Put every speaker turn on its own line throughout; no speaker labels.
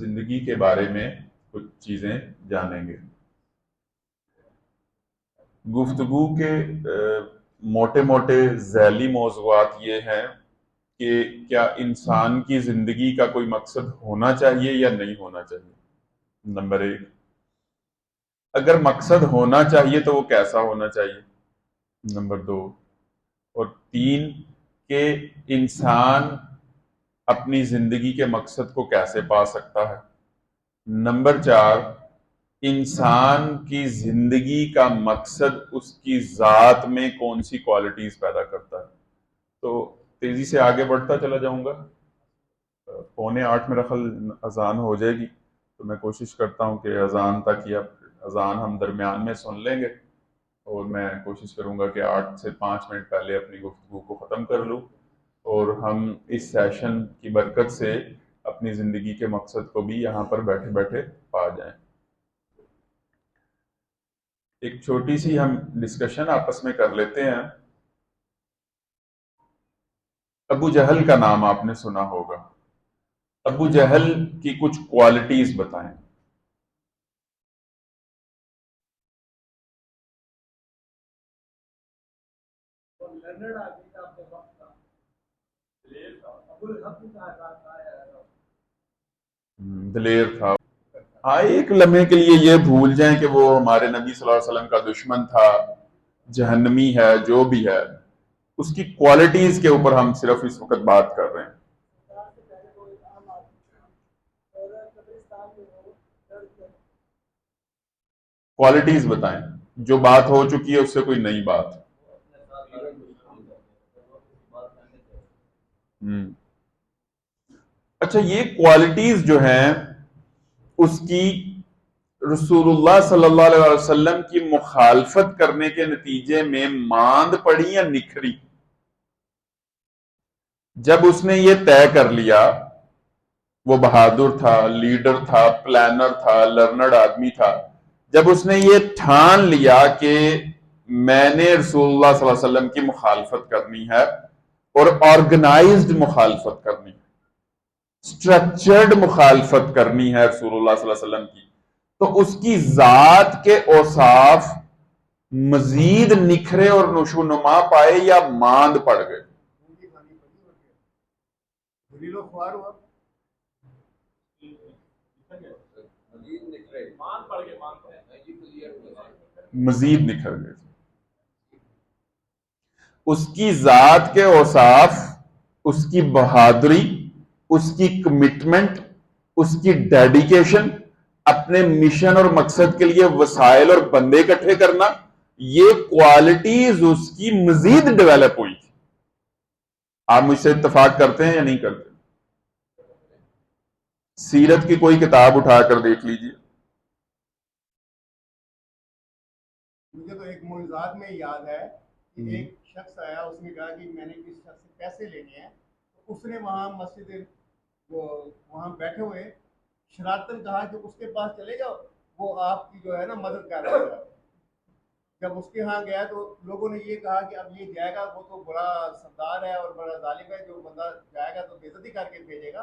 زندگی کے بارے میں کچھ چیزیں جانیں گے۔ گفتگو کے موٹے موٹے ذیلی موضوعات یہ ہیں کہ کیا انسان کی زندگی کا کوئی مقصد ہونا چاہیے یا نہیں ہونا چاہیے، نمبر 1۔ اگر مقصد ہونا چاہیے تو وہ کیسا ہونا چاہیے، نمبر 2۔ اور 3، کہ انسان اپنی زندگی کے مقصد کو کیسے پا سکتا ہے، نمبر 4۔ انسان کی زندگی کا مقصد اس کی ذات میں کون سی کوالٹیز پیدا کرتا ہے۔ تو تیزی سے آگے بڑھتا چلا جاؤں گا، 7:45 میرا خیال اذان ہو جائے گی، تو میں کوشش کرتا ہوں کہ اذان تک یا اذان ہم درمیان میں سن لیں گے، اور میں کوشش کروں گا کہ 8 سے 5 منٹ پہلے اپنی گفتگو کو ختم کر لوں، اور ہم اس سیشن کی برکت سے اپنی زندگی کے مقصد کو بھی یہاں پر بیٹھے بیٹھے پا جائیں۔ ایک چھوٹی سی ہم ڈسکشن آپس میں کر لیتے ہیں۔ ابو جہل کا نام آپ نے سنا ہوگا، ابو جہل کی کچھ کوالٹیز بتائیں۔ دلیر تھا، ہاں ایک لمحے کے لیے یہ بھول جائیں کہ وہ ہمارے نبی صلی اللہ علیہ وسلم کا دشمن تھا، جہنمی ہے، جو بھی ہے، اس کی کوالٹیز کے اوپر ہم صرف اس وقت بات کر رہے ہیں۔ کوالٹیز بتائیں، جو بات ہو چکی ہے اس سے کوئی نئی بات۔ اچھا، یہ کوالٹیز جو ہیں اس کی رسول اللہ صلی اللہ علیہ وسلم کی مخالفت کرنے کے نتیجے میں ماند پڑی یا نکھری؟ جب اس نے یہ طے کر لیا، وہ بہادر تھا، لیڈر تھا، پلانر تھا، لرنرڈ آدمی تھا، جب اس نے یہ ٹھان لیا کہ میں نے رسول اللہ صلی اللہ علیہ وسلم کی مخالفت کرنی ہے، اور آرگنائزڈ مخالفت کرنی ہے، سٹرکچرڈ مخالفت کرنی ہے رسول اللہ صلی اللہ علیہ وسلم کی، تو اس کی ذات کے اوصاف مزید نکھرے اور نشو نما پائے یا ماند پڑ گئے؟ مزید نکھر گئے۔ اس کی ذات کے اوصاف، اس کی بہادری، اس کی کمٹمنٹ، اس کی ڈیڈیکیشن، اپنے مشن اور مقصد کے لیے وسائل اور بندے اکٹھے کرنا، یہ کوالٹیز اس کی مزید ڈیولپ ہوئی تھی۔ آپ مجھ سے اتفاق کرتے ہیں یا نہیں کرتے؟ سیرت کی کوئی کتاب اٹھا کر دیکھ لیجیے۔
مجھے تو ایک معجزات میں یاد ہے کہ ایک شخص آیا، اس نے کہا کہ میں نے کس شخص سے پیسے لینے ہیں، تو اس نے وہاں مسجد وہ وہاں بیٹھے ہوئے شرارتاً کہا کہ اس کے پاس چلے جاؤ، وہ آپ کی جو ہے نا مدد کر رہا ہے۔ جب اس کے ہاں گیا تو لوگوں نے یہ کہا کہ اب یہ جائے گا، وہ تو بڑا سردار ہے اور بڑا ظالم ہے، جو بندہ جائے گا تو بے عزتی کر کے بھیجے گا۔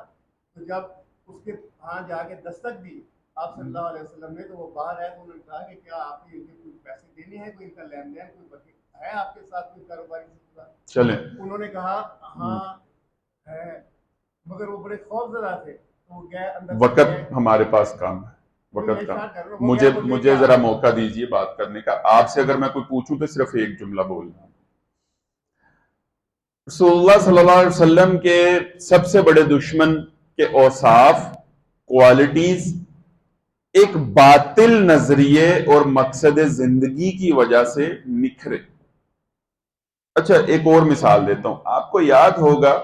تو جب اس کے ہاں جا کے دستک دی آپ صلی اللہ علیہ وسلم نے، تو وہ باہر ہے، تو انہوں نے کہا کہ کیا آپ نے کوئی پیسے دینے ہیں، کوئی ان کا لین دین کوئی بقی ہے آپ کے ساتھ، کوئی کاروباری سلسلہ؟
چلیں،
انہوں نے کہا ہاں ہے، مگر وہ بڑے خوف زدہ تھے، تو وہ گئے اندر سے
وقت
گئے۔
ہمارے پاس کم ہے، وقت
میں
کم،
شاید کر رہا ہوں، وہ گیا تو لے
مجھے
کے آ
ذرا
گیا۔
موقع دیجیے بات کرنے کا۔ آپ سے اگر میں کوئی پوچھوں تو صرف ایک جملہ بولنا۔ رسول اللہ صلی اللہ علیہ وسلم کے سب سے بڑے دشمن کے اوصاف، کوالٹیز، ایک باطل نظریے اور مقصد زندگی کی وجہ سے نکھرے۔ اچھا، ایک اور مثال دیتا ہوں۔ آپ کو یاد ہوگا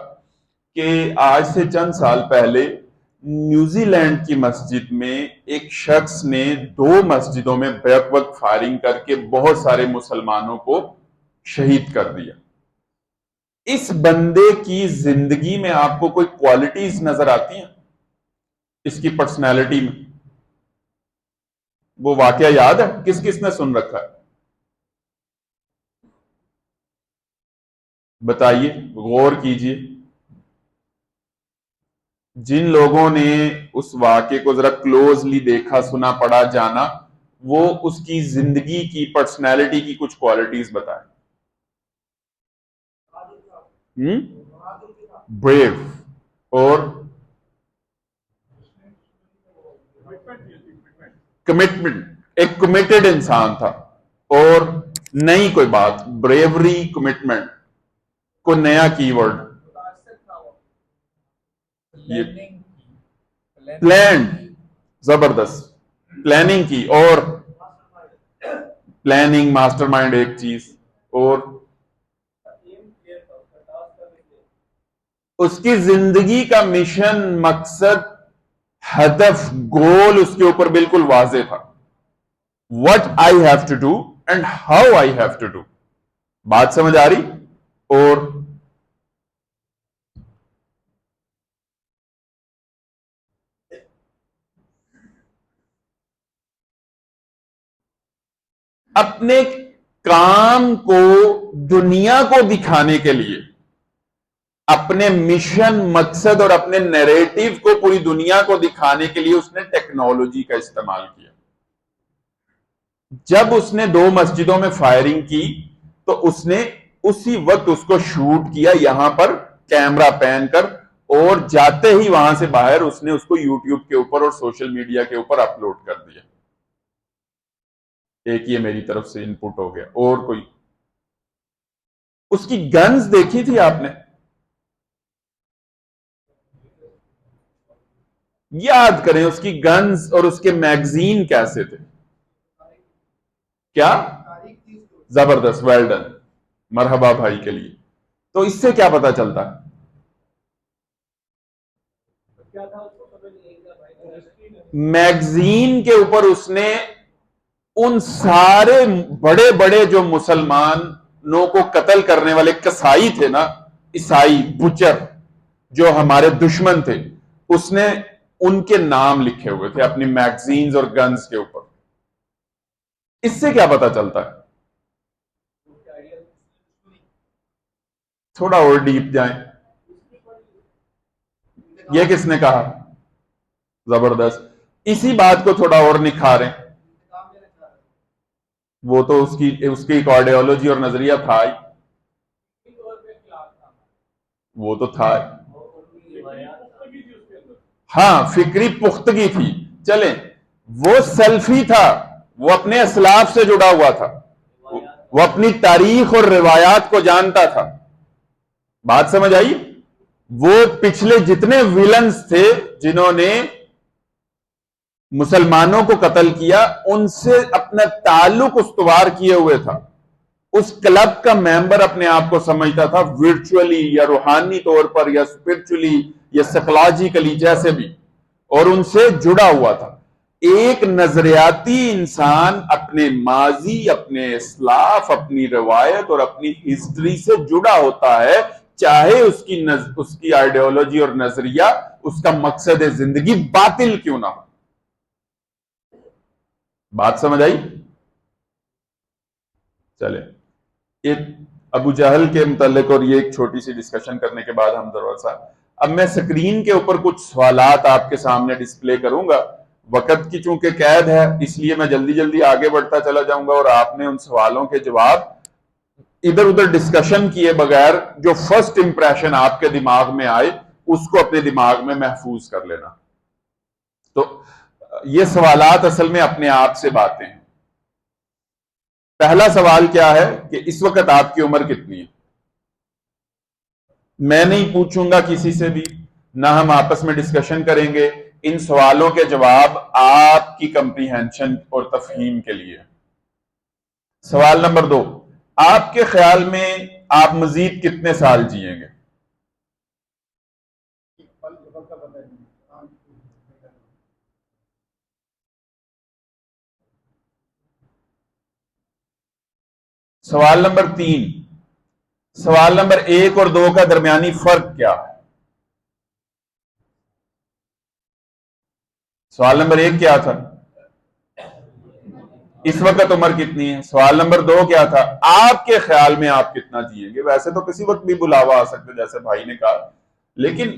کہ آج سے چند سال پہلے نیوزی لینڈ کی مسجد میں ایک شخص نے 2 مسجدوں میں بیک وقت فائرنگ کر کے بہت سارے مسلمانوں کو شہید کر دیا۔ اس بندے کی زندگی میں آپ کو کوئی کوالٹیز نظر آتی ہیں اس کی پرسنالٹی میں؟ وہ واقعہ یاد ہے؟ کس کس نے سن رکھا ہے؟ بتائیے، غور کیجئے۔ جن لوگوں نے اس واقعے کو ذرا کلوزلی دیکھا سنا پڑھا جانا، وہ اس کی زندگی کی پرسنالٹی کی کچھ کوالٹیز بتائیں۔ بریو، اور کمٹمنٹ، ایک کمیٹڈ انسان تھا، اور نئی کوئی بات، بریوری، کمٹمنٹ، کوئی نیا کی ورڈ، پلانڈ، زبردست، پلاننگ کی، اور پلاننگ، ماسٹر مائنڈ ایک چیز، اور اس کی زندگی کا مشن، مقصد، ہدف، گول اس کے اوپر بالکل واضح تھا۔ what I have to do and how I have to do۔ بات سمجھ آ رہی؟ اور اپنے کام کو دنیا کو دکھانے کے لیے، اپنے مشن، مقصد اور اپنے نیریٹو کو پوری دنیا کو دکھانے کے لیے اس نے ٹیکنالوجی کا استعمال کیا۔ جب اس نے 2 مسجدوں میں فائرنگ کی تو اس نے اسی وقت اس کو شوٹ کیا، یہاں پر کیمرہ پین کر، اور جاتے ہی وہاں سے باہر اس نے اس کو یوٹیوب کے اوپر اور سوشل میڈیا کے اوپر اپلوڈ کر دیا۔ ایک یہ میری طرف سے ان پٹ ہو گیا۔ اور کوئی اس کی گنز دیکھی تھی آپ نے؟ یاد کریں اس کی گنز اور اس کے میگزین کیسے تھے؟ کیا؟ زبردست، ویل ڈن، مرحبا بھائی کے لیے۔ تو اس سے کیا پتا چلتا ہے؟ میگزین کے اوپر اس نے ان سارے بڑے بڑے جو مسلمانوں کو قتل کرنے والے کسائی تھے نا، عیسائی، بچر، جو ہمارے دشمن تھے، اس نے ان کے نام لکھے ہوئے تھے اپنی میگزینز اور گنز کے اوپر۔ اس سے کیا پتا چلتا ہے؟ تھوڑا اور ڈیپ جائیں۔ یہ کس نے کہا؟ زبردست، اسی بات کو تھوڑا اور نکھاریں۔ وہ تو اس کی ایک آئیڈیالوجی اور نظریہ تھا ہی، وہ تو تھا ہی۔ ہاں، فکری پختگی تھی۔ چلیں، وہ سیلفی تھا، وہ اپنے اسلاف سے جڑا ہوا تھا، وہ اپنی تاریخ اور روایات کو جانتا تھا۔ بات سمجھ آئی؟ وہ پچھلے جتنے ویلنز تھے جنہوں نے مسلمانوں کو قتل کیا، ان سے اپنا تعلق استوار کیے ہوئے تھا۔ اس کلب کا ممبر اپنے آپ کو سمجھتا تھا، ورچولی یا روحانی طور پر یا اسپرچولی یا سائیکولوجیکلی، جیسے بھی، اور ان سے جڑا ہوا تھا۔ ایک نظریاتی انسان اپنے ماضی، اپنے اسلاف، اپنی روایت اور اپنی ہسٹری سے جڑا ہوتا ہے، چاہے اس کی آئیڈیالوجی اور نظریہ، اس کا مقصد زندگی باطل کیوں نہ ہو۔ بات سمجھ آئی؟ چلے، ایک ابو جہل کے متعلق اور یہ ایک چھوٹی سی ڈسکشن کرنے کے بعد ہم ضرور اب میں سکرین کے اوپر کچھ سوالات آپ کے سامنے ڈسپلے کروں گا۔ وقت کی چونکہ قید ہے، اس لیے میں جلدی جلدی آگے بڑھتا چلا جاؤں گا، اور آپ نے ان سوالوں کے جواب ادھر ادھر ڈسکشن کیے بغیر جو فرسٹ امپریشن آپ کے دماغ میں آئے اس کو اپنے دماغ میں محفوظ کر لینا۔ تو یہ سوالات اصل میں اپنے آپ سے باتیں ہیں۔ پہلا سوال کیا ہے کہ اس وقت آپ کی عمر کتنی ہے؟ میں نہیں پوچھوں گا کسی سے بھی، نہ ہم آپس میں ڈسکشن کریں گے، ان سوالوں کے جواب آپ کی کمپریہنشن اور تفہیم کے لیے۔ سوال نمبر 2، آپ کے خیال میں آپ مزید کتنے سال جیئیں گے؟ سوال نمبر 3، سوال نمبر 1 اور 2 کا درمیانی فرق کیا ہے؟ سوال نمبر 1 کیا تھا؟ اس وقت عمر کتنی ہے؟ سوال نمبر 2 کیا تھا؟ آپ کے خیال میں آپ کتنا جیئیں گے؟ ویسے تو کسی وقت بھی بلاوا آ سکتے جیسے بھائی نے کہا، لیکن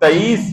23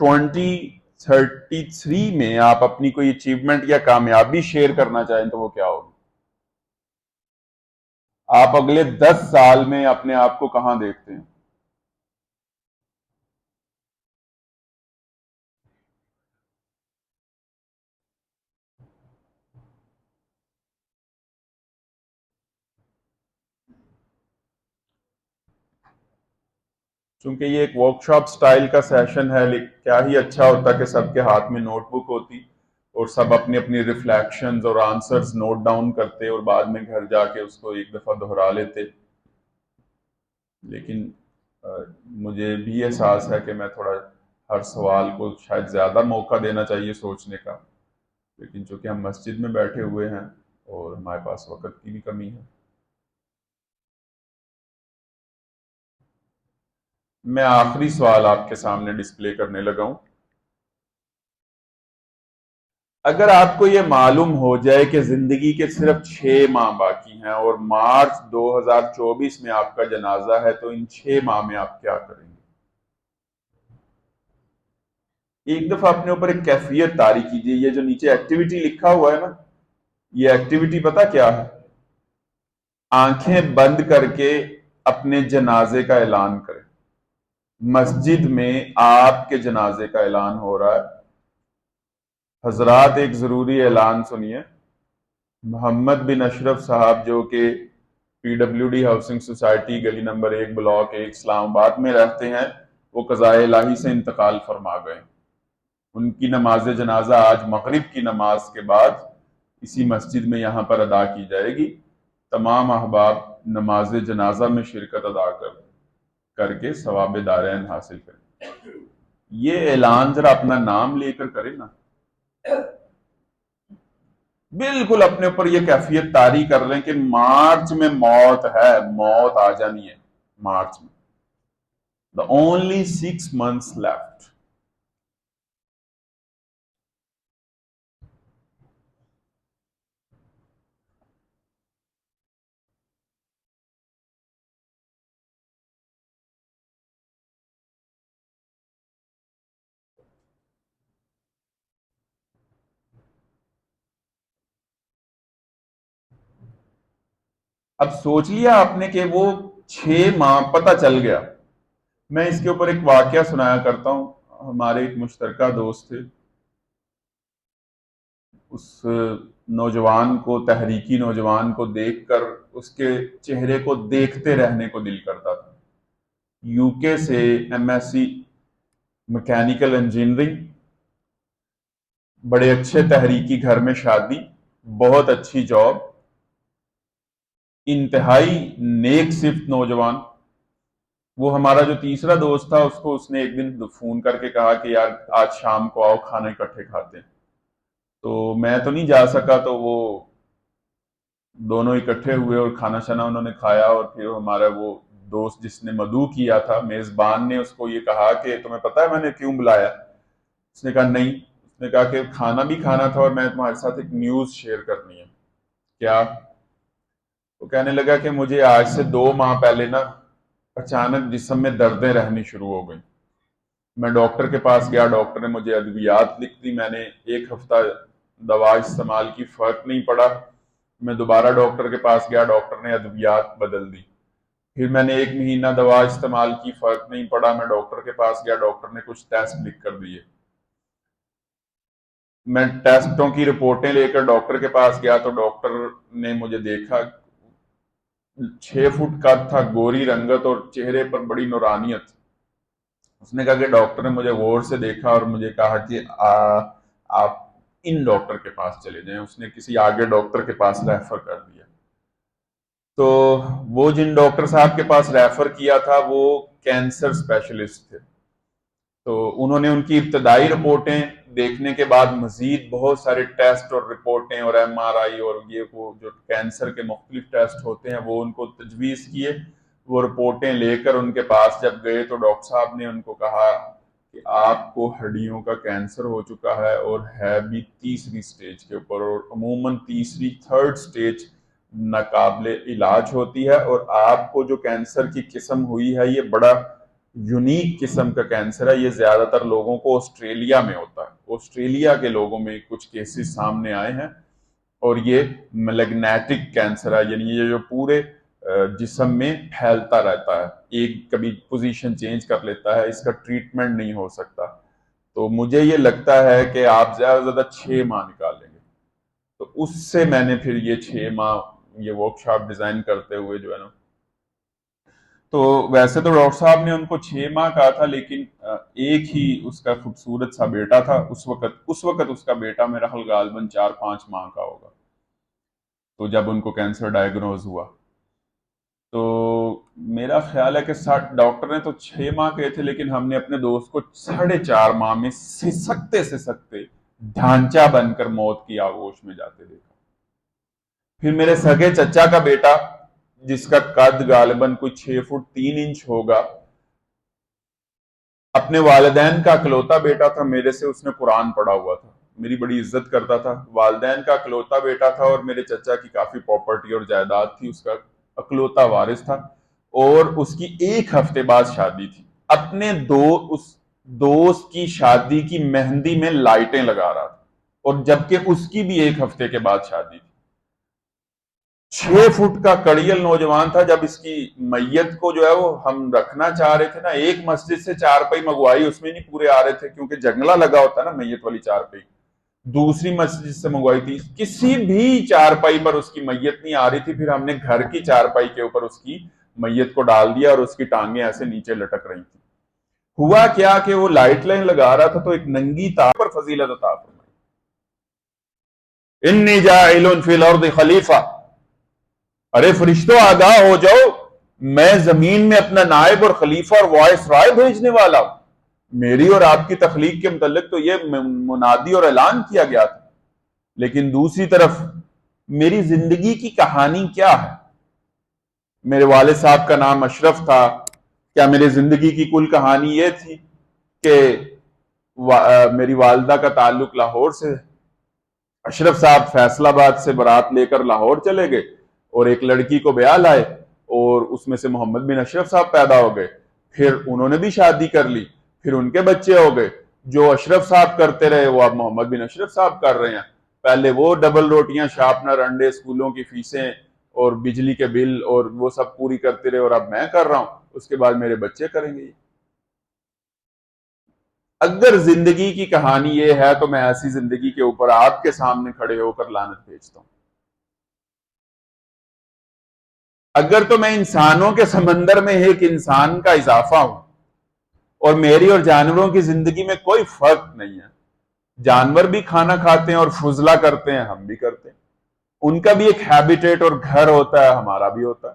20 33 میں آپ اپنی کوئی اچیومنٹ یا کامیابی شیئر کرنا چاہیں تو وہ کیا ہوگی؟ آپ اگلے 10 سال میں اپنے آپ کو کہاں دیکھتے ہیں؟ چونکہ یہ ایک ورک شاپ سٹائل کا سیشن ہے، کیا ہی اچھا ہوتا کہ سب کے ہاتھ میں نوٹ بک ہوتی اور سب اپنی اپنی ریفلیکشنز اور آنسرز نوٹ ڈاؤن کرتے اور بعد میں گھر جا کے اس کو ایک دفعہ دہرا لیتے۔ لیکن مجھے بھی احساس ہے کہ میں تھوڑا ہر سوال کو شاید زیادہ موقع دینا چاہیے سوچنے کا، لیکن چونکہ ہم مسجد میں بیٹھے ہوئے ہیں اور ہمارے پاس وقت کی بھی کمی ہے۔ میں آخری سوال آپ کے سامنے ڈسپلے کرنے لگا ہوں۔ اگر آپ کو یہ معلوم ہو جائے کہ زندگی کے صرف 6 ماہ باقی ہیں اور مارچ 2024 میں آپ کا جنازہ ہے، تو ان 6 ماہ میں آپ کیا کریں گے؟ ایک دفعہ اپنے اوپر ایک کیفیت طاری کیجیے۔ یہ جو نیچے ایکٹیویٹی لکھا ہوا ہے نا، یہ ایکٹیویٹی پتہ کیا ہے؟ آنکھیں بند کر کے اپنے جنازے کا اعلان کریں۔ مسجد میں آپ کے جنازے کا اعلان ہو رہا ہے۔ حضرات ایک ضروری اعلان سنیے۔ محمد بن اشرف صاحب جو کہ P W D housing society گلی نمبر 1 بلاک 1 اسلام آباد میں رہتے ہیں، وہ قضائے الہی سے انتقال فرما گئے۔ ان کی نماز جنازہ آج مغرب کی نماز کے بعد اسی مسجد میں یہاں پر ادا کی جائے گی۔ تمام احباب نماز جنازہ میں شرکت ادا کر کے ثواب دارین حاصل کریں۔ یہ اعلان ذرا اپنا نام لے کر کریں نا، بالکل اپنے اوپر یہ کیفیت طاری کر لیں کہ مارچ میں موت ہے، موت آ جانی ہے مارچ میں۔ The only 6 months left۔ اب سوچ لیا آپ نے کہ وہ 6 ماہ پتہ چل گیا۔ میں اس کے اوپر ایک واقعہ سنایا کرتا ہوں۔ ہمارے ایک مشترکہ دوست تھے، اس نوجوان کو، تحریکی نوجوان کو دیکھ کر اس کے چہرے کو دیکھتے رہنے کو دل کرتا تھا۔ یو کے سے M S C mechanical engineering, بڑے اچھے تحریکی گھر میں شادی، بہت اچھی جاب، انتہائی نیک صفت نوجوان۔ وہ ہمارا جو تیسرا دوست تھا، اس نے ایک دن فون کر کے کہا کہ یار آج شام کو آؤ، کھانا اکٹھے کھاتے ہیں۔ تو میں تو نہیں جا سکا، تو وہ دونوں اکٹھے ہوئے اور کھانا شانا انہوں نے کھایا، اور پھر ہمارا وہ دوست جس نے مدعو کیا تھا، میزبان نے اس کو یہ کہا کہ تمہیں پتہ ہے میں نے کیوں بلایا؟ اس نے کہا نہیں۔ اس نے کہا کہ کھانا بھی کھانا تھا اور میں تمہارے ساتھ ایک نیوز شیئر کرنی ہے۔ کیا؟ وہ کہنے لگا کہ مجھے آج سے 2 ماہ پہلے نا اچانک جسم میں دردیں رہنی شروع ہو گئیں۔ میں ڈاکٹر کے پاس گیا، ڈاکٹر نے مجھے ادویات لکھ دی، میں نے 1 ہفتہ دوا استعمال کی، فرق نہیں پڑا۔ میں دوبارہ ڈاکٹر کے پاس گیا، ڈاکٹر نے ادویات بدل دی۔ پھر میں نے 1 مہینہ دوا استعمال کی، فرق نہیں پڑا۔ میں ڈاکٹر کے پاس گیا، ڈاکٹر نے کچھ ٹیسٹ لکھ کر دیے۔ میں ٹیسٹوں کی رپورٹیں لے کر ڈاکٹر کے پاس گیا تو ڈاکٹر نے مجھے دیکھا، 6 فٹ قد تھا، گوری رنگت اور چہرے پر بڑی نورانیت۔ اس نے کہا کہ ڈاکٹر نے مجھے غور سے دیکھا اور مجھے کہا کہ آپ ان ڈاکٹر کے پاس چلے جائیں۔ اس نے کسی آگے ڈاکٹر کے پاس ریفر کر دیا۔ تو وہ جن ڈاکٹر صاحب کے پاس ریفر کیا تھا وہ کینسر اسپیشلسٹ تھے۔ تو انہوں نے ان کی ابتدائی رپورٹیں دیکھنے کے بعد مزید بہت سارے ٹیسٹ اور رپورٹیں اور ایم آر آئی اور یہ وہ جو کینسر کے مختلف ٹیسٹ ہوتے ہیں وہ ان کو تجویز کیے۔ وہ رپورٹیں لے کر ان کے پاس جب گئے تو ڈاکٹر صاحب نے ان کو کہا کہ آپ کو ہڈیوں کا کینسر ہو چکا ہے اور ہے بھی 3ری سٹیج کے اوپر، اور عموماً 3rd سٹیج ناقابل علاج ہوتی ہے، اور آپ کو جو کینسر کی قسم ہوئی ہے یہ بڑا یونیک قسم کا کینسر ہے، یہ زیادہ تر لوگوں کو آسٹریلیا میں ہوتا ہے۔ آسٹریلیا کے لوگوں میں کچھ کیسز سامنے آئے ہیں، اور یہ میلیگنیٹک کینسر ہے، یعنی یہ جو پورے جسم میں پھیلتا رہتا ہے، ایک کبھی پوزیشن چینج کر لیتا ہے، اس کا ٹریٹمنٹ نہیں ہو سکتا۔ تو مجھے یہ لگتا ہے کہ آپ زیادہ سے زیادہ 6 ماہ نکال لیں گے۔ تو اس سے میں نے پھر یہ 6 ماہ یہ ورک شاپ ڈیزائن کرتے ہوئے جو ہے نا، تو ویسے تو ڈاکٹر صاحب نے ان کو 6 ماہ کہا تھا، لیکن ایک ہی اس کا خوبصورت سا بیٹا تھا اس وقت اس کا بیٹا میرا خیال غالباً 4-5 ماہ کا ہوگا، تو جب ان کو کینسر ڈائیگنوز ہوا تو میرا خیال ہے کہ ڈاکٹر نے تو 6 ماہ کہے تھے، لیکن ہم نے اپنے دوست کو 4.5 ماہ میں سسکتے ڈھانچہ بن کر موت کی آغوش میں جاتے دیکھا۔ پھر میرے سگے چچا کا بیٹا جس کا قد غالباً کوئی 6 فٹ 3 انچ ہوگا، اپنے والدین کا اکلوتا بیٹا تھا، میرے سے اس نے قرآن پڑھا ہوا تھا، میری بڑی عزت کرتا تھا، والدین کا اکلوتا بیٹا تھا، اور میرے چچا کی کافی پراپرٹی اور جائیداد تھی، اس کا اکلوتا وارث تھا، اور اس کی 1 ہفتے بعد شادی تھی۔ اپنے اس دوست کی شادی کی مہندی میں لائٹیں لگا رہا تھا، اور جبکہ اس کی بھی 1 ہفتے کے بعد شادی تھی۔ 6 فٹ کا کڑیل نوجوان تھا۔ جب اس کی میت کو جو ہے وہ ہم رکھنا چاہ رہے تھے نا، ایک مسجد سے 4 پائی منگوائی، اس میں نہیں پورے آ رہے تھے کیونکہ جنگلہ لگا ہوتا ہے نا میت والی 4 پائی، دوسری مسجد سے منگوائی تھی، کسی بھی 4 پائی پر اس کی میت نہیں آ رہی تھی۔ پھر ہم نے گھر کی 4 پائی کے اوپر اس کی میت کو ڈال دیا، اور اس کی ٹانگیں ایسے نیچے لٹک رہی تھی۔ ہوا کیا کہ وہ لائٹ لائن لگا رہا تھا تو ایک ننگی تار پر فضیلت عطا فرمائی، انی جاعل فی الارض خلیفہ، ارے فرشتوں آگاہ ہو جاؤ، میں زمین میں اپنا نائب اور خلیفہ اور وائس رائے بھیجنے والا ہوں۔ میری اور آپ کی تخلیق کے متعلق تو یہ منادی اور اعلان کیا گیا تھا، لیکن دوسری طرف میری زندگی کی کہانی کیا ہے؟ میرے والد صاحب کا نام اشرف تھا، کیا میری زندگی کی کل کہانی یہ تھی کہ میری والدہ کا تعلق لاہور سے، اشرف صاحب فیصل آباد سے بارات لے کر لاہور چلے گئے اور ایک لڑکی کو بیاہ لائے، اور اس میں سے محمد بن اشرف صاحب پیدا ہو گئے، پھر انہوں نے بھی شادی کر لی، پھر ان کے بچے ہو گئے، جو اشرف صاحب کرتے رہے وہ اب محمد بن اشرف صاحب کر رہے ہیں۔ پہلے وہ ڈبل روٹیاں، شارپنر، انڈے، اسکولوں کی فیسیں اور بجلی کے بل اور وہ سب پوری کرتے رہے، اور اب میں کر رہا ہوں، اس کے بعد میرے بچے کریں گے۔ اگر زندگی کی کہانی یہ ہے تو میں ایسی زندگی کے اوپر آپ کے سامنے کھڑے ہو کر لعنت بھیجتا ہوں۔ اگر تو میں انسانوں کے سمندر میں ایک انسان کا اضافہ ہوں، اور میری اور جانوروں کی زندگی میں کوئی فرق نہیں ہے، جانور بھی کھانا کھاتے ہیں اور فضلہ کرتے ہیں، ہم بھی کرتے ہیں، ان کا بھی ایک ہیبیٹیٹ اور گھر ہوتا ہے، ہمارا بھی ہوتا ہے۔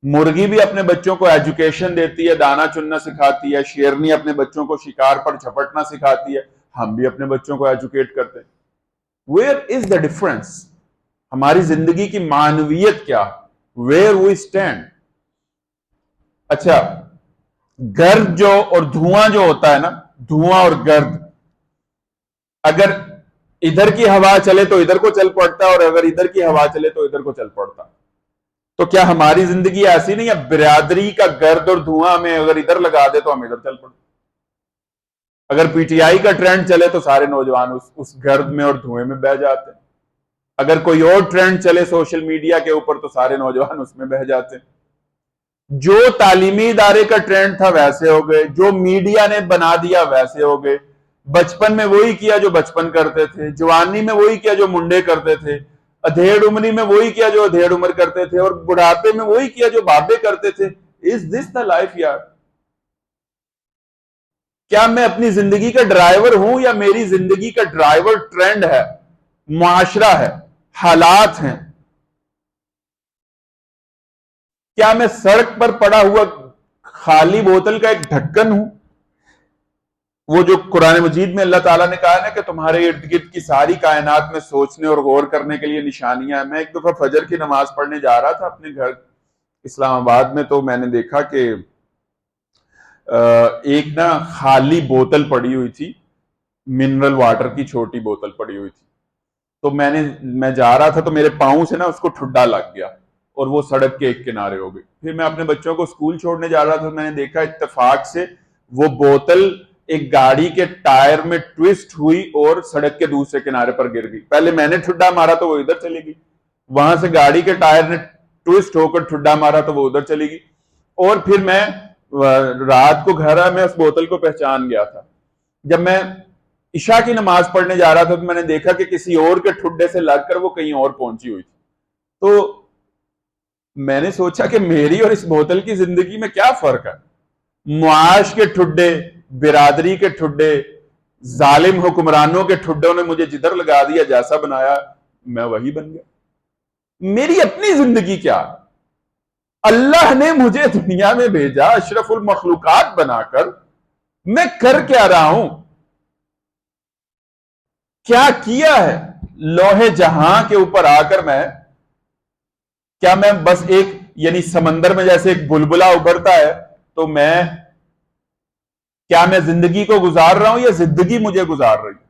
مرغی بھی اپنے بچوں کو ایجوکیشن دیتی ہے، دانا چننا سکھاتی ہے، شیرنی اپنے بچوں کو شکار پر جھپٹنا سکھاتی ہے، ہم بھی اپنے بچوں کو ایجوکیٹ کرتے ہیں۔ Where is the difference؟ ہماری زندگی کی معنویت کیا ہے؟ Where we stand؟ اچھا، گرد جو اور دھواں جو ہوتا ہے نا، دھواں اور گرد، اگر ادھر کی ہوا چلے تو ادھر کو چل پڑتا ہے، اور اگر ادھر کی ہوا چلے تو ادھر کو چل پڑتا ہے۔ تو کیا ہماری زندگی ایسی نہیں ہے؟ برادری کا گرد اور دھواں میں اگر ادھر لگا دے تو ہم ادھر چل پڑتے، اگر پی ٹی آئی کا ٹرینڈ چلے تو سارے نوجوان اس گرد میں اور دھوئیں میں بہ جاتے ہیں، اگر کوئی اور ٹرینڈ چلے سوشل میڈیا کے اوپر تو سارے نوجوان اس میں بہ جاتے ہیں۔ جو تعلیمی ادارے کا ٹرینڈ تھا ویسے ہو گئے، جو میڈیا نے بنا دیا ویسے ہو گئے، بچپن میں وہی کیا جو بچپن کرتے تھے، جوانی میں وہی کیا جو منڈے کرتے تھے، ادھیڑ عمری میں وہی کیا جو ادھیڑ عمر کرتے تھے، اور بڑھاپے میں وہی کیا جو بابے کرتے تھے۔ Is this the life یار؟ کیا میں اپنی زندگی کا ڈرائیور ہوں، یا میری زندگی کا ڈرائیور ٹرینڈ ہے، معاشرہ ہے، حالات ہیں؟ کیا میں سڑک پر پڑا ہوا خالی بوتل کا ایک ڈھکن ہوں؟ وہ جو قرآن مجید میں اللہ تعالیٰ نے کہا نا کہ تمہارے ارد گرد کی ساری کائنات میں سوچنے اور غور کرنے کے لیے نشانیاں ہیں۔ میں ایک دفعہ فجر کی نماز پڑھنے جا رہا تھا اپنے گھر اسلام آباد میں، تو میں نے دیکھا کہ ایک نا خالی بوتل پڑی ہوئی تھی، منرل واٹر کی چھوٹی بوتل پڑی ہوئی تھی، تو میں جا رہا تھا تو میرے پاؤں سے نا اس کو ٹھڈا لگ گیا، اور وہ سڑک کے ایک کنارے ہو گئی۔ پھر میں اپنے بچوں کو اسکول چھوڑنے جا رہا تھا، میں نے دیکھا اتفاق سے وہ بوتل ایک گاڑی کے ٹائر میں ٹویسٹ ہوئی اور سڑک کے دوسرے کنارے پر گر گئی. پہلے میں نے ٹھڈا مارا تو وہ ادھر چلی گئی, وہاں سے گاڑی کے ٹائر نے ٹویسٹ ہو کر ٹھڈا مارا تو وہ ادھر چلی گئی. اور پھر میں رات کو گھر آیا, میں اس بوتل کو پہچان گیا تھا. جب میں عشاء کی نماز پڑھنے جا رہا تھا تو میں نے دیکھا کہ کسی اور کے ٹھڈے سے لگ کر وہ کہیں اور پہنچی ہوئی تھی. تو میں نے سوچا کہ میری اور اس بوتل کی زندگی میں کیا فرق ہے. معاش کے ٹھڈے, برادری کے ٹھڈے, ظالم حکمرانوں کے ٹھڈوں نے مجھے جدھر لگا دیا, جیسا بنایا میں وہی بن گیا. میری اپنی زندگی کیا؟ اللہ نے مجھے دنیا میں بھیجا اشرف المخلوقات بنا کر, میں کر کیا رہا ہوں, کیا کیا ہے لوہے جہاں کے اوپر آ کر؟ کیا میں بس ایک یعنی سمندر میں جیسے ایک بلبلا ابھرتا ہے تو کیا میں زندگی کو گزار رہا ہوں یا زندگی مجھے گزار رہی ہے؟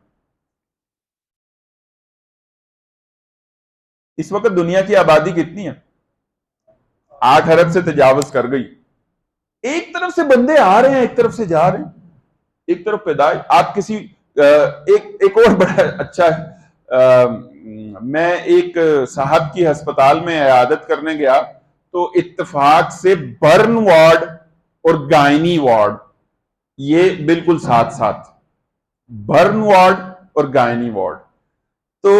اس وقت دنیا کی آبادی کتنی ہے؟ 8 ارب سے تجاوز کر گئی. ایک طرف سے بندے آ رہے ہیں, ایک طرف سے جا رہے ہیں, ایک طرف پیدائش. آپ کسی ایک اور بڑا اچھا ہے, میں ایک صاحب کی ہسپتال میں عیادت کرنے گیا تو اتفاق سے برن وارڈ اور گائنی وارڈ یہ بالکل ساتھ ساتھ, برن وارڈ اور گائنی وارڈ. تو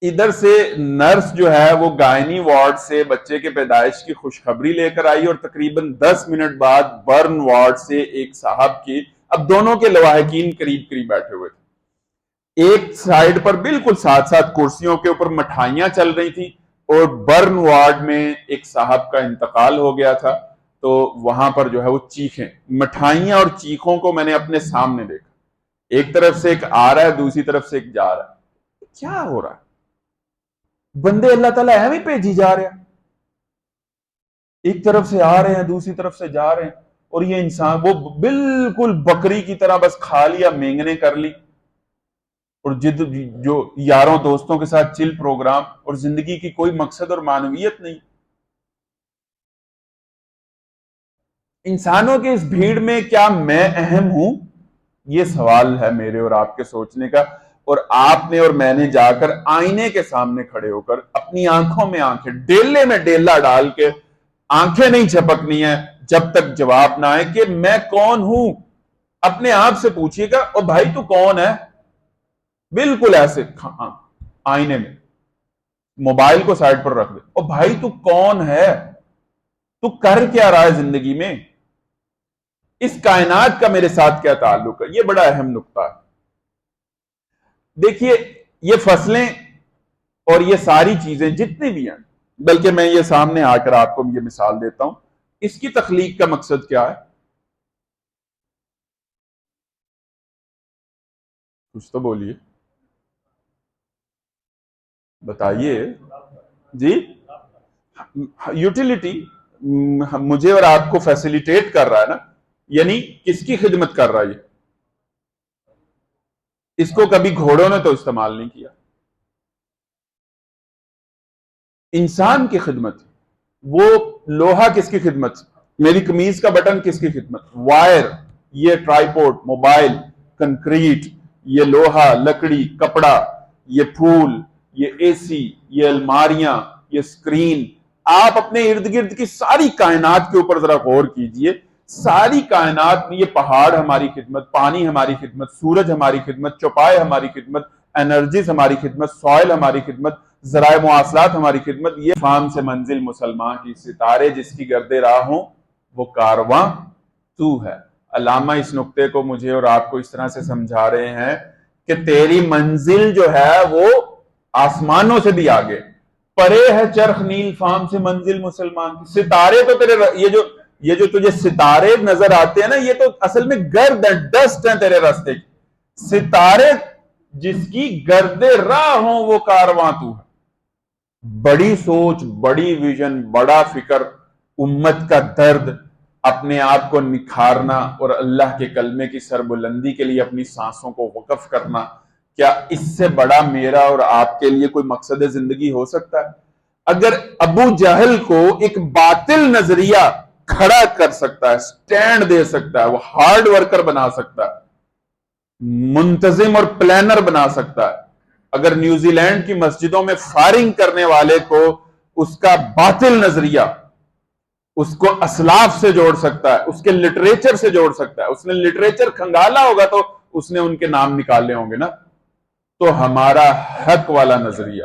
ادھر سے نرس جو ہے وہ گائنی وارڈ سے بچے کے پیدائش کی خوشخبری لے کر آئی, اور تقریباً 10 منٹ بعد برن وارڈ سے ایک صاحب کی, اب دونوں کے لواحقین قریب قریب بیٹھے ہوئے تھے, ایک سائیڈ پر بالکل ساتھ ساتھ کرسیوں کے اوپر مٹھائیاں چل رہی تھی, اور برن وارڈ میں ایک صاحب کا انتقال ہو گیا تھا. تو وہاں پر جو ہے وہ چیخیں, مٹھائیاں اور چیخوں کو میں نے اپنے سامنے دیکھا. ایک طرف سے ایک آ رہا ہے, دوسری طرف سے ایک جا رہا ہے. کیا ہو رہا ہے؟ بندے اللہ تعالیٰ ایویں بھیجی جا رہے ہیں, ایک طرف سے آ رہے ہیں دوسری طرف سے جا رہے ہیں, اور یہ انسان وہ بالکل بکری کی طرح بس کھا لیا, مینگنے کر لی, اور جو یاروں دوستوں کے ساتھ چل پروگرام, اور زندگی کی کوئی مقصد اور معنویت نہیں. انسانوں کے اس بھیڑ میں کیا میں اہم ہوں؟ یہ سوال ہے میرے اور آپ کے سوچنے کا. اور آپ نے اور میں نے جا کر آئینے کے سامنے کھڑے ہو کر اپنی آنکھوں میں آنکھیں, ڈیلے میں ڈیلا ڈال کے آنکھیں نہیں جھپکنی ہیں جب تک جواب نہ آئے کہ میں کون ہوں. اپنے آپ سے پوچھئے گا, اور بھائی تو کون ہے؟ بالکل ایسے آئینے میں, موبائل کو سائڈ پر رکھ دے, اور بھائی تو کون ہے؟ تو کر کیا رہا ہے زندگی میں؟ اس کائنات کا میرے ساتھ کیا تعلق ہے؟ یہ بڑا اہم نقطہ ہے. دیکھیے یہ فصلیں اور یہ ساری چیزیں جتنی بھی ہیں, بلکہ میں یہ سامنے آ کر آپ کو یہ مثال دیتا ہوں, اس کی تخلیق کا مقصد کیا ہے؟ کچھ تو بولیے, بتائیے جی. یوٹیلیٹی مجھے اور آپ کو فیسیلیٹیٹ کر رہا ہے نا, یعنی کس کی خدمت کر رہا ہے؟ یہ اس کو کبھی گھوڑوں نے تو استعمال نہیں کیا, انسان کی خدمت. وہ لوہا کس کی خدمت؟ میری قمیض کا بٹن کس کی خدمت؟ وائر, یہ ٹرائیپوڈ, موبائل, کنکریٹ, یہ لوہا, لکڑی, کپڑا, یہ پھول, یہ اے سی, یہ الماریاں, یہ سکرین. آپ اپنے ارد گرد کی ساری کائنات کے اوپر ذرا غور کیجئے. ساری کائنات میں یہ پہاڑ ہماری خدمت, پانی ہماری خدمت, سورج ہماری خدمت, چوپائے ہماری خدمت, انرجیز ہماری خدمت, سوائل ہماری خدمت, ذرائع مواصلات ہماری خدمت. یہ فام سے منزل مسلمان کی, ستارے جس کی گرد راہ ہوں وہ کارواں تو ہے. علامہ اس نقطے کو مجھے اور آپ کو اس طرح سے سمجھا رہے ہیں کہ تیری منزل جو ہے وہ آسمانوں سے بھی آگے, پرے ہے چرخ نیل فام سے منزل مسلمان کی. ستارے تو تیرے یہ جو تجھے ستارے نظر آتے ہیں نا, یہ تو اصل میں گرد ہیں, ڈسٹ ہیں تیرے راستے کی. ستارے جس کی گرد راہ ہوں وہ کارواں تو ہے. بڑی سوچ, بڑی ویژن, بڑا فکر, امت کا درد, اپنے آپ کو نکھارنا اور اللہ کے کلمے کی سربلندی کے لیے اپنی سانسوں کو وقف کرنا, کیا اس سے بڑا میرا اور آپ کے لیے کوئی مقصد زندگی ہو سکتا ہے؟ اگر ابو جہل کو ایک باطل نظریہ کھڑا کر سکتا ہے، سٹینڈ دے سکتا ہے، وہ ہارڈ ورکر بنا سکتا ہے، منتظم اور پلانر بنا سکتا ہے۔ اگر نیوزی لینڈ کی مسجدوں میں فائرنگ کرنے والے کو اس کا باطل نظریہ اس کو اسلاف سے جوڑ سکتا ہے، اس کے لٹریچر سے جوڑ سکتا ہے، اس نے لٹریچر کھنگالا ہوگا تو اس نے ان کے نام نکالے ہوں گے نا۔ تو ہمارا حق والا نظریہ،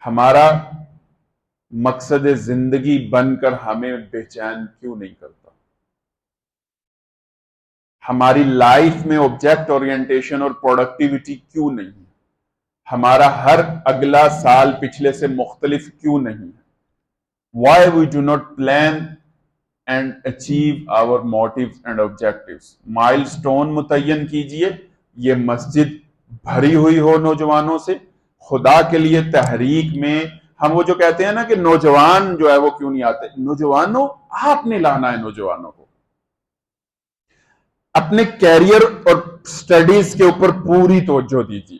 ہمارا مقصد زندگی بن کر ہمیں بے چین کیوں نہیں کرتا؟ ہماری لائف میں آبجیکٹ اورینٹیشن اور پروڈکٹیوٹی کیوں نہیں ہے؟ ہمارا ہر اگلا سال پچھلے سے مختلف کیوں نہیں ہے؟ Why we do not plan and achieve our motives and objectives؟ مائلسٹون متعین کیجئے، یہ مسجد بھری ہوئی ہو نوجوانوں سے، خدا کے لیے تحریک میں ہم وہ جو کہتے ہیں نا کہ نوجوان جو ہے وہ کیوں نہیں آتے، نوجوانوں آپ نے لانا ہے، نوجوانوں کو اپنے کیریئر اور سٹڈیز کے اوپر پوری توجہ دیجیے۔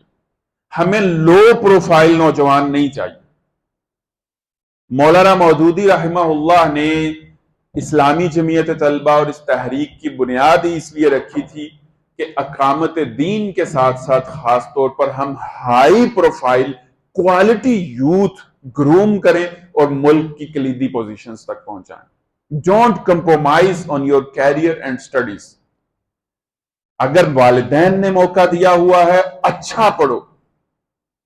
ہمیں لو پروفائل نوجوان نہیں چاہیے۔ مولانا مودودی رحمہ اللہ نے اسلامی جمعیت طلبہ اور اس تحریک کی بنیاد ہی اس لیے رکھی تھی کہ اقامت دین کے ساتھ ساتھ خاص طور پر ہم high profile quality youth groom کریں اور ملک کی کلیدی پوزیشنز تک پہنچائیں۔ Don't compromise on your career and studies. اگر والدین نے موقع دیا ہوا ہے، اچھا پڑھو،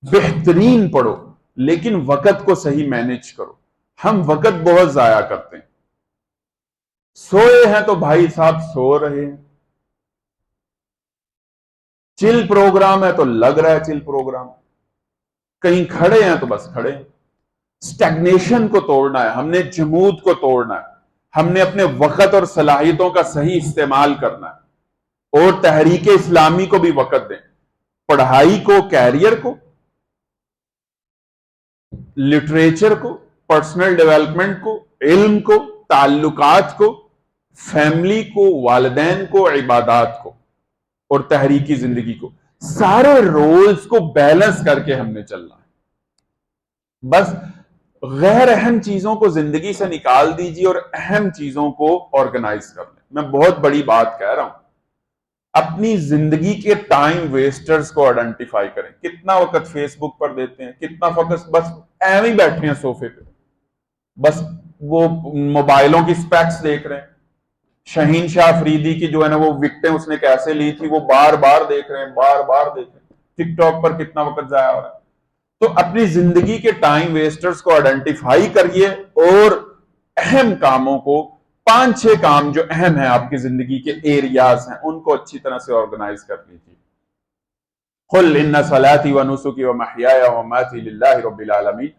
بہترین پڑھو، لیکن وقت کو صحیح مینج کرو۔ ہم وقت بہت ضائع کرتے ہیں۔ سوئے ہیں تو بھائی صاحب سو رہے ہیں، چل پروگرام ہے تو لگ رہا ہے چل پروگرام، کہیں کھڑے ہیں تو بس کھڑے ہیں۔ سٹیگنیشن کو توڑنا ہے، ہم نے جمود کو توڑنا ہے، ہم نے اپنے وقت اور صلاحیتوں کا صحیح استعمال کرنا ہے، اور تحریک اسلامی کو بھی وقت دیں، پڑھائی کو، کیریئر کو، لٹریچر کو، پرسنل ڈیولپمنٹ کو، علم کو، تعلقات کو، فیملی کو، والدین کو، عبادات کو اور تحریکی زندگی کو، سارے رولز کو بیلنس کر کے ہم نے چلنا ہے۔ بس غیر اہم چیزوں کو زندگی سے نکال دیجیے اور اہم چیزوں کو آرگنائز کر لیں۔ میں بہت بڑی بات کہہ رہا ہوں، اپنی زندگی کے ٹائم ویسٹرز کو آئیڈینٹیفائی کریں۔ کتنا وقت فیس بک پر دیتے ہیں، کتنا فوکس بس ایویں ہی بیٹھے ہیں صوفے پہ، بس وہ موبائلوں کی سپیکس دیکھ رہے ہیں، شہین شاہ فریدی کی جو ہے نا وہ وکٹیں اس نے کیسے لی تھی وہ بار بار دیکھ رہے ہیں، بار بار دیکھ رہے ہیں، ٹک ٹاک پر کتنا وقت ضائع ہو رہا ہے۔ تو اپنی زندگی کے ٹائم ویسٹرز کو آئیڈینٹیفائی کریے اور اہم کاموں کو، 5-6 کام جو اہم ہیں آپ کی زندگی کے ایریاز ہیں، ان کو اچھی طرح سے آرگنائز کر لیجیے۔ قل ان صلاتي ونسكي ومحياي ومماتي لله رب العالمین،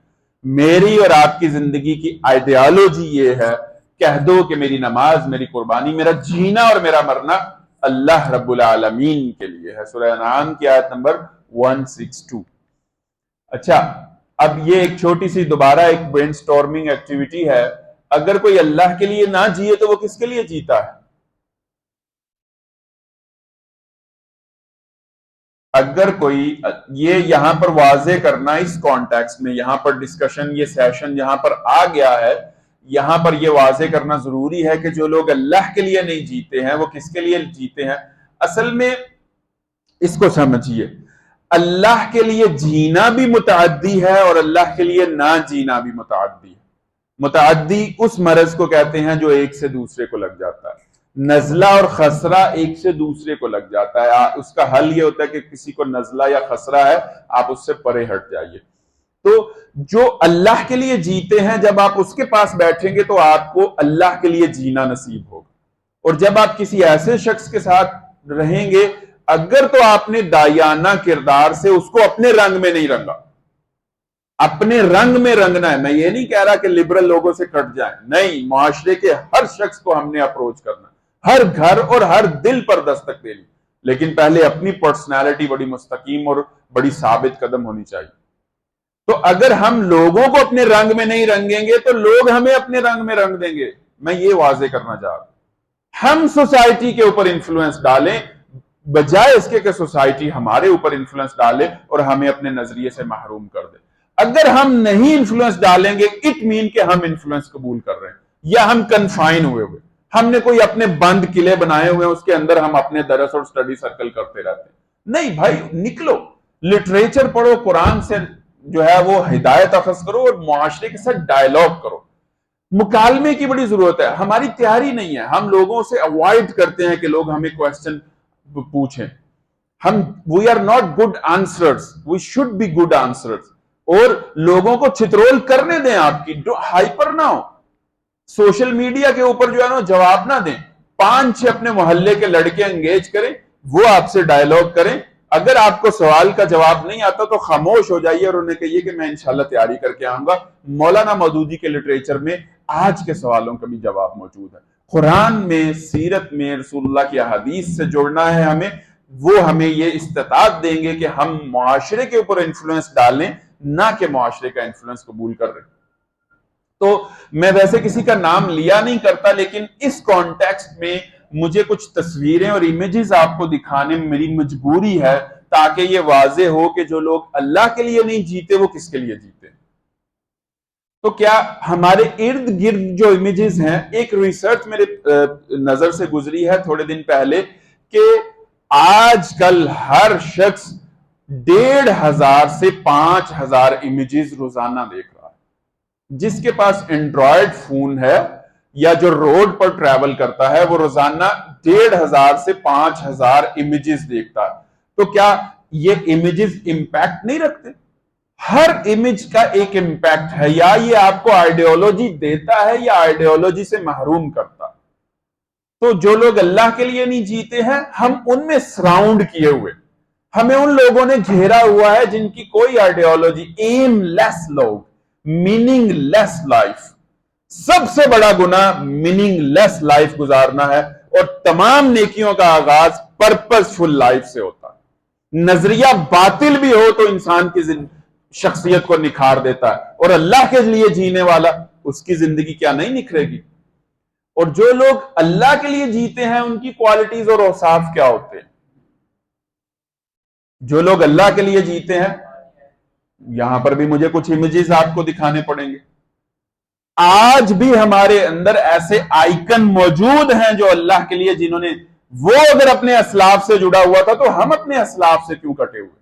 میری اور آپ کی زندگی کی آئیڈیالوجی یہ ہے، کہہ دو کہ میری نماز، میری قربانی، میرا جینا اور میرا مرنا اللہ رب العالمین کے لیے ہے۔ سورہ انعام کی آیت نمبر 162۔ اچھا، اب یہ ایک چھوٹی سی دوبارہ ایک برین سٹارمنگ ایکٹیویٹی ہے۔ اگر کوئی اللہ کے لیے نہ جیے تو وہ کس کے لیے جیتا ہے؟ اگر کوئی، یہ یہاں پر واضح کرنا اس کانٹیکسٹ میں، یہاں پر ڈسکشن، یہ سیشن یہاں پر آ گیا ہے، یہاں پر یہ واضح کرنا ضروری ہے کہ جو لوگ اللہ کے لیے نہیں جیتے ہیں وہ کس کے لیے جیتے ہیں۔ اصل میں اس کو سمجھیے، اللہ کے لیے جینا بھی متعدی ہے اور اللہ کے لیے نہ جینا بھی متعدی ہے۔ متعدی اس مرض کو کہتے ہیں جو ایک سے دوسرے کو لگ جاتا ہے، نزلہ اور خسرہ ایک سے دوسرے کو لگ جاتا ہے۔ اس کا حل یہ ہوتا ہے کہ کسی کو نزلہ یا خسرہ ہے، آپ اس سے پرے ہٹ جائیے۔ تو جو اللہ کے لیے جیتے ہیں، جب آپ اس کے پاس بیٹھیں گے تو آپ کو اللہ کے لیے جینا نصیب ہوگا، اور جب آپ کسی ایسے شخص کے ساتھ رہیں گے، اگر تو آپ نے دایانہ کردار سے اس کو اپنے رنگ میں نہیں رنگا، اپنے رنگ میں رنگنا ہے۔ میں یہ نہیں کہہ رہا کہ لبرل لوگوں سے کٹ جائیں، نہیں، معاشرے کے ہر شخص کو ہم نے اپروچ کرنا، ہر گھر اور ہر دل پر دستک دینی، لیکن پہلے اپنی پرسنالٹی بڑی مستقیم اور بڑی ثابت قدم ہونی چاہیے۔ تو اگر ہم لوگوں کو اپنے رنگ میں نہیں رنگیں گے تو لوگ ہمیں اپنے رنگ میں رنگ دیں گے۔ میں یہ واضح کرنا چاہ رہا ہوں، ہم سوسائٹی کے اوپر انفلوئنس ڈالیں بجائے اس کے کہ سوسائٹی ہمارے اوپر انفلوئنس ڈالے اور ہمیں اپنے نظریے سے محروم کر دے۔ اگر ہم نہیں انفلوئنس ڈالیں گے، اٹ مین کہ ہم انفلوئنس قبول کر رہے ہیں۔ یا ہم کنفائن ہوئے ہوئے، ہم نے کوئی اپنے بند قلعے بنائے ہوئے ہیں، اس کے اندر ہم اپنے درس اور سٹڈی سرکل کرتے رہتے ہیں؟ نہیں بھائی، نکلو، لٹریچر پڑھو، قرآن سے جو ہے وہ ہدایت اخذ کرو اور معاشرے کے ساتھ ڈائلاگ کرو۔ مکالمے کی بڑی ضرورت ہے، ہماری تیاری نہیں ہے، ہم لوگوں سے اوائڈ کرتے ہیں کہ لوگ ہمیں کوسچن پوچھیں۔ ہم we are not good answers, we should be good answers, اور لوگوں کو چترول کرنے دیں، آپ کی ہائپر نہ ہو، سوشل میڈیا کے اوپر جو ہے نا جواب نہ دیں، 5-6 اپنے محلے کے لڑکے انگیج کریں، وہ آپ سے ڈائلاگ کریں، اگر آپ کو سوال کا جواب نہیں آتا تو خاموش ہو جائیے اور انہیں کہیے کہ میں انشاءاللہ تیاری کر کے آؤں گا۔ مولانا مودودی کے لٹریچر میں آج کے سوالوں کا بھی جواب موجود ہے، قرآن میں، سیرت میں، رسول اللہ کی احادیث سے جوڑنا ہے ہمیں، وہ ہمیں یہ استطاعت دیں گے کہ ہم معاشرے کے اوپر انفلوئنس ڈالیں، نہ کہ معاشرے کا انفلوئنس قبول کر رہے۔ تو میں ویسے کسی کا نام لیا نہیں کرتا، لیکن اس کانٹیکسٹ میں مجھے کچھ تصویریں اور امیجز آپ کو دکھانے میں میری مجبوری ہے، تاکہ یہ واضح ہو کہ جو لوگ اللہ کے لیے نہیں جیتے وہ کس کے لیے جیتے۔ تو کیا ہمارے ارد گرد جو امیجز ہیں، ایک ریسرچ میرے نظر سے گزری ہے تھوڑے دن پہلے کہ آج کل ہر شخص 1500 سے 5000 امیجز روزانہ دیکھ رہا ہے۔ جس کے پاس اینڈرائڈ فون ہے یا جو روڈ پر ٹریول کرتا ہے وہ روزانہ 1500 سے 5000 امیجز دیکھتا ہے۔ تو کیا یہ امیجز امپیکٹ نہیں رکھتے؟ ہر امیج کا ایک امپیکٹ ہے، یا یہ آپ کو آئیڈیالوجی دیتا ہے یا آئیڈیالوجی سے محروم کرتا ہے۔ تو جو لوگ اللہ کے لیے نہیں جیتے ہیں، ہم ان میں سراؤنڈ کیے ہوئے، ہمیں ان لوگوں نے گھیرا ہوا ہے جن کی کوئی آئیڈیالوجی، ایم لیس لوگ، میننگ لیس لائف۔ سب سے بڑا گناہ میننگ لیس لائف گزارنا ہے، اور تمام نیکیوں کا آغاز پرپس فل لائف سے ہوتا ہے۔ نظریہ باطل بھی ہو تو انسان کی شخصیت کو نکھار دیتا ہے، اور اللہ کے لیے جینے والا، اس کی زندگی کیا نہیں نکھرے گی؟ اور جو لوگ اللہ کے لیے جیتے ہیں ان کی کوالٹیز اور اوصاف کیا ہوتے ہیں؟ جو لوگ اللہ کے لیے جیتے ہیں، یہاں پر بھی مجھے کچھ امیجز آپ کو دکھانے پڑیں گے۔ آج بھی ہمارے اندر ایسے آئیکن موجود ہیں جو اللہ کے لیے، جنہوں نے، وہ اگر اپنے اسلاف سے جڑا ہوا تھا تو ہم اپنے اسلاف سے کیوں کٹے ہوئے؟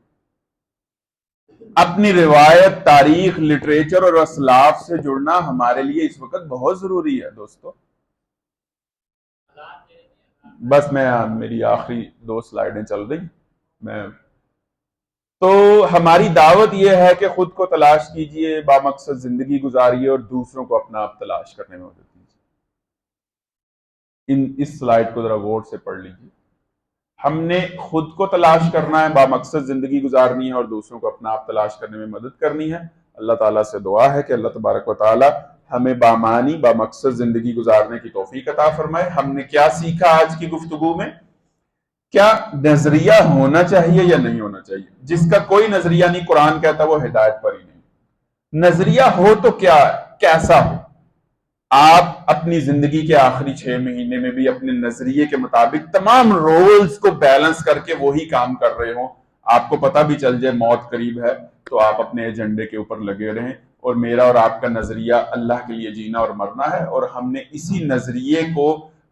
اپنی روایت، تاریخ، لٹریچر اور اسلاف سے جڑنا ہمارے لیے اس وقت بہت ضروری ہے دوستو۔ بس میری آخری 2 سلائیڈیں چل رہی، تو ہماری دعوت یہ ہے کہ خود کو تلاش کیجئے، بامقصد زندگی گزاریے، اور دوسروں کو اپنا آپ تلاش کرنے میں مدد کیجئے۔ اس سلائیڈ کو ذرا غور سے پڑھ لیجئے۔ ہم نے خود کو تلاش کرنا ہے، بامقصد زندگی گزارنی ہے، اور دوسروں کو اپنا آپ تلاش کرنے میں مدد کرنی ہے۔ اللہ تعالیٰ سے دعا ہے کہ اللہ تبارک و تعالیٰ ہمیں بامعنی، بامقصد زندگی گزارنے کی توفیق عطا فرمائے۔ ہم نے کیا سیکھا آج کی گفتگو میں؟ کیا نظریہ ہونا چاہیے یا نہیں ہونا چاہیے؟ جس کا کوئی نظریہ نہیں، قرآن کہتا وہ ہدایت پر ہی نہیں۔ نظریہ ہو تو کیا، کیسا ہو؟ آپ اپنی زندگی کے آخری 6 مہینے میں بھی اپنے نظریے کے مطابق تمام رولز کو بیلنس کر کے وہی کام کر رہے ہوں، آپ کو پتہ بھی چل جائے موت قریب ہے، تو آپ اپنے ایجنڈے کے اوپر لگے رہیں۔ اور میرا اور آپ کا نظریہ اللہ کے لیے جینا اور مرنا ہے، اور ہم نے اسی نظریے کو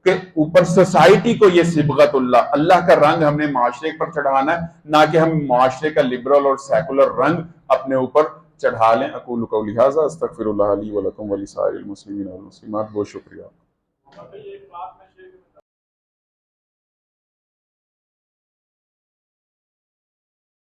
کے اوپر سوسائٹی کو یہ صبغت اللہ کا رنگ ہم نے معاشرے پر چڑھانا ہے، نہ کہ ہم معاشرے کا لبرل اور سیکولر رنگ اپنے اوپر چڑھا لیں۔ اقول قولی ھذا استغفر اللہ لی ولکم ولسائر المسلمین والمسلمات۔ بہت شکریہ۔